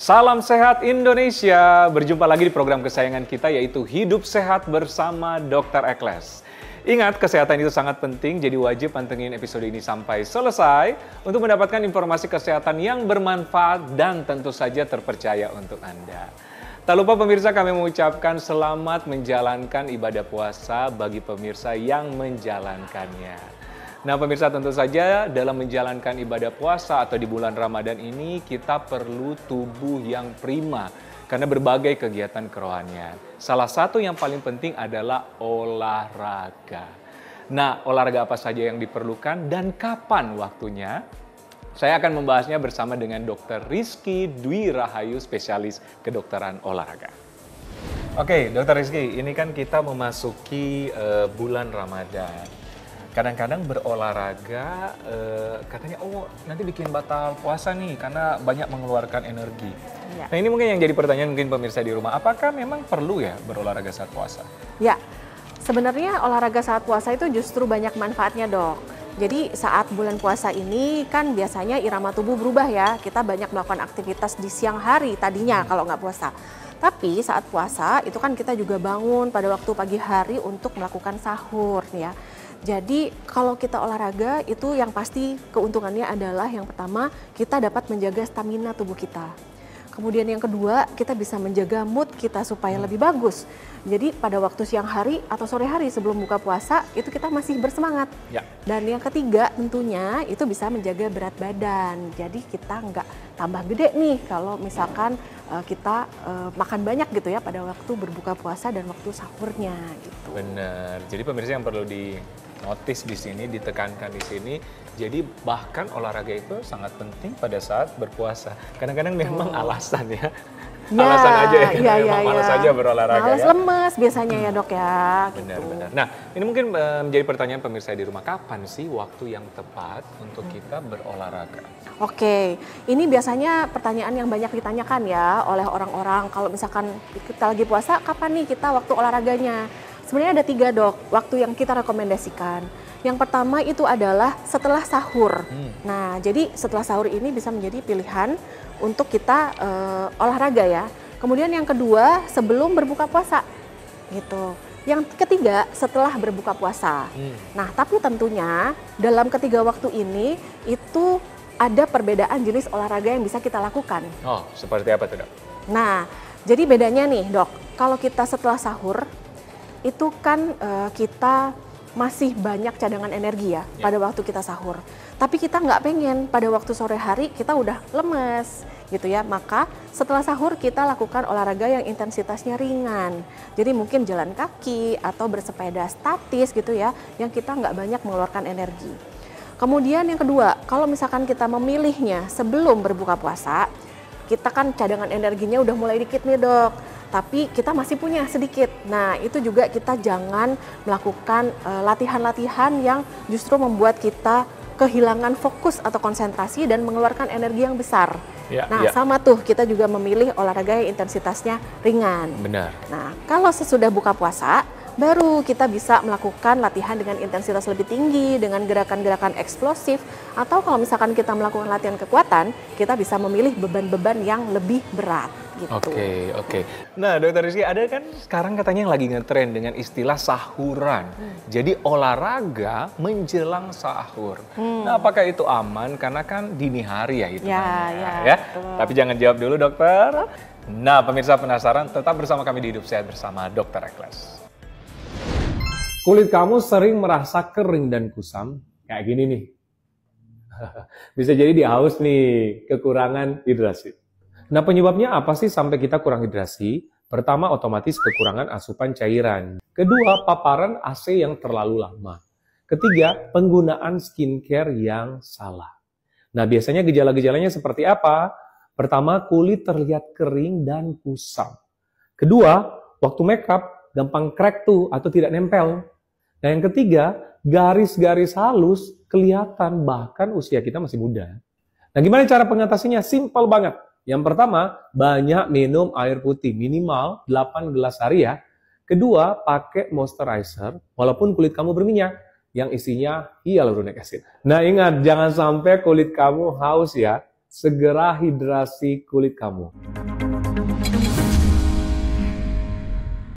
Salam sehat Indonesia, berjumpa lagi di program kesayangan kita yaitu Hidup Sehat bersama Dr. Ekles. Ingat, kesehatan itu sangat penting, jadi wajib pantengin episode ini sampai selesai untuk mendapatkan informasi kesehatan yang bermanfaat dan tentu saja terpercaya untuk Anda. Tak lupa pemirsa, kami mengucapkan selamat menjalankan ibadah puasa bagi pemirsa yang menjalankannya. Nah pemirsa, tentu saja dalam menjalankan ibadah puasa atau di bulan Ramadan ini kita perlu tubuh yang prima karena berbagai kegiatan kerohanian. Salah satu yang paling penting adalah olahraga. Nah, olahraga apa saja yang diperlukan dan kapan waktunya? Saya akan membahasnya bersama dengan Dr. Rizky Dwi Rahayu, spesialis kedokteran olahraga. Oke, Dr. Rizky, ini kan kita memasuki bulan Ramadan. Kadang-kadang berolahraga katanya, oh nanti bikin batal puasa nih karena banyak mengeluarkan energi. Ya. Nah ini mungkin yang jadi pertanyaan mungkin pemirsa di rumah, apakah memang perlu ya berolahraga saat puasa? Ya, sebenarnya olahraga saat puasa itu justru banyak manfaatnya dok. Jadi saat bulan puasa ini kan biasanya irama tubuh berubah ya. Kita banyak melakukan aktivitas di siang hari tadinya kalau nggak puasa. Tapi saat puasa itu kan kita juga bangun pada waktu pagi hari untuk melakukan sahur ya. Jadi kalau kita olahraga itu yang pasti keuntungannya adalah yang pertama kita dapat menjaga stamina tubuh kita. Kemudian yang kedua kita bisa menjaga mood kita supaya lebih bagus. Jadi pada waktu siang hari atau sore hari sebelum buka puasa itu kita masih bersemangat. Ya. Dan yang ketiga tentunya itu bisa menjaga berat badan. Jadi kita nggak tambah gede nih kalau misalkan kita makan banyak gitu ya pada waktu berbuka puasa dan waktu sahurnya gitu. Benar. Jadi pemirsa yang perlu di notice di sini, ditekankan di sini. Jadi bahkan olahraga itu sangat penting pada saat berpuasa. Kadang-kadang memang alasan ya. Alasan aja ya, memang malas aja berolahraga. Malas lemes biasanya ya dok ya. Benar-benar. Nah ini mungkin menjadi pertanyaan pemirsa di rumah. Kapan sih waktu yang tepat untuk kita berolahraga? Oke, ini biasanya pertanyaan yang banyak ditanyakan ya oleh orang-orang. Kalau misalkan kita lagi puasa, kapan nih kita waktu olahraganya? Sebenarnya ada 3 dok, waktu yang kita rekomendasikan. Yang pertama itu adalah setelah sahur. Nah, jadi setelah sahur ini bisa menjadi pilihan untuk kita olahraga ya. Kemudian yang kedua sebelum berbuka puasa, gitu. Yang ketiga setelah berbuka puasa. Nah, tapi tentunya dalam ketiga waktu ini itu ada perbedaan jenis olahraga yang bisa kita lakukan. Oh, seperti apa tuh dok? Nah, jadi bedanya nih dok, kalau kita setelah sahur itu kan kita masih banyak cadangan energi ya pada waktu kita sahur. Tapi kita nggak pengen pada waktu sore hari kita udah lemes gitu ya. Maka setelah sahur kita lakukan olahraga yang intensitasnya ringan. Jadi mungkin jalan kaki atau bersepeda statis gitu ya, yang kita nggak banyak mengeluarkan energi. Kemudian yang kedua, kalau misalkan kita memilihnya sebelum berbuka puasa, kita kan cadangan energinya udah mulai dikit nih dok. Tapi kita masih punya sedikit. Nah itu juga kita jangan melakukan latihan-latihan yang justru membuat kita kehilangan fokus atau konsentrasi dan mengeluarkan energi yang besar. Sama tuh kita juga memilih olahraga yang intensitasnya ringan. Benar. Nah kalau sesudah buka puasa, baru kita bisa melakukan latihan dengan intensitas lebih tinggi, dengan gerakan-gerakan eksplosif, atau kalau misalkan kita melakukan latihan kekuatan, kita bisa memilih beban-beban yang lebih berat. Gitu. Oke. Nah Dr. Rizky, ada kan sekarang katanya yang lagi ngetren dengan istilah sahuran. Jadi olahraga menjelang sahur. Nah apakah itu aman? Karena kan dini hari ya itu. Ya. Tapi jangan jawab dulu dokter. Nah pemirsa penasaran, tetap bersama kami di Hidup Sehat bersama Dr. Ekles. Kulit kamu sering merasa kering dan kusam, kayak gini nih. Bisa jadi dia haus nih, kekurangan hidrasi. Nah penyebabnya apa sih sampai kita kurang hidrasi? Pertama otomatis kekurangan asupan cairan. Kedua paparan AC yang terlalu lama. Ketiga penggunaan skincare yang salah. Nah biasanya gejala-gejalanya seperti apa? Pertama kulit terlihat kering dan kusam. Kedua waktu makeup gampang crack tuh atau tidak nempel. Nah yang ketiga, garis-garis halus kelihatan bahkan usia kita masih muda. Nah gimana cara pengatasinya? Simpel banget. Yang pertama, banyak minum air putih minimal 8 gelas hari ya. Kedua, pakai moisturizer walaupun kulit kamu berminyak yang isinya hyaluronic acid. Nah ingat, jangan sampai kulit kamu haus ya. Segera hidrasi kulit kamu.